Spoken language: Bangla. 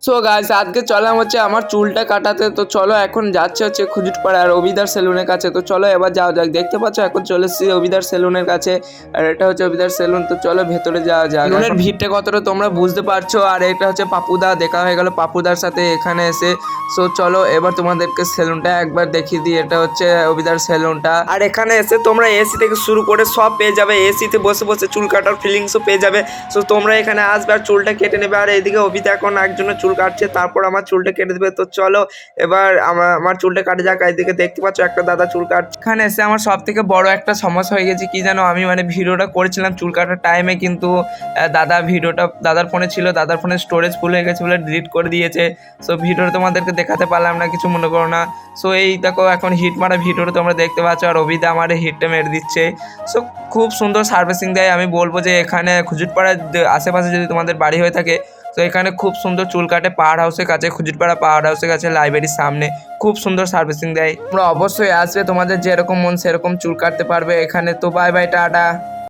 সো গাইস আজকে চলাম হচ্ছে আমার চুলটা কাটাতে। তো চলো এখন যাচ্ছে হচ্ছে খুজুটপাড়া আর অবিদার সেলুনের কাছে। তো চলো এবার যাওয়া যাক। দেখতে পাচ্ছ এখন চলে এসেছি অবিদার সেলুনের কাছে, আর এটা হচ্ছে অবিদার সেলুন। তো চলো ভেতরে যাওয়া যাক। সেলুনের ভিড়টা কতটা তোমরা বুঝতে পারছো। আর এটা হচ্ছে পাপুদা, দেখা হয়ে গেল পাপুদার সাথে এখানে এসে। সো চলো এবার তোমাদেরকে সেলুনটা একবার দেখিয়ে দিই। এটা হচ্ছে অবিদার সেলুনটা, আর এখানে এসে তোমরা এসি থেকে শুরু করে সব পেয়ে যাবে। এসিতে বসে বসে চুল কাটার ফিলিংসও পেয়ে যাবে। সো তোমরা এখানে আসবে আর চুলটা কেটে নেবে। আর এইদিকে অবিদা এখন একজনের চুল কাটছে, তারপর আমার চুলটা কেটে দেবে। তো চলো এবার আমার চুলটা কাটে যাক। এইদিকে দেখতে পাচ্ছ একটা দাদা চুল কাটছে। এখানে এসে আমার সব থেকে বড় একটা সমস্যা হয়ে গেছে কি জানো, আমি মানে ভিডিওটা করেছিলাম চুল কাটার টাইমে, কিন্তু দাদার ফোনে ছিল, দাদার ফোনে স্টোরেজ ফুল হয়ে গেছে বলে ডিলিট করে দিয়েছে। সো ভিডিওটা তোমাদেরকে দেখাতে পারলাম না, কিছু মনে করো না। সো এই দেখো এখন হিট মারা ভিডিওটা তোমরা দেখতে পাচ্ছ, আর অবিদা আমার হিটটা মেরে দিচ্ছে। সো খুব সুন্দর সার্ভিসিং দেয়। আমি বলবো যে এখানে খুজুটপাড়ার আশেপাশে যদি তোমাদের বাড়ি হয়ে থাকে, তো এখানে খুব সুন্দর চুল কাটে। পাহাড় হাউসের কাছে, খুজুটপাড়া পাহাড় হাউসের কাছে, লাইব্রেরির সামনে খুব সুন্দর সার্ভিসিং দেয়। তোমরা অবশ্যই আসবে, তোমাদের যেরকম মন সেরকম চুল কাটতে পারবে এখানে। তো বাই বাই, টাটা।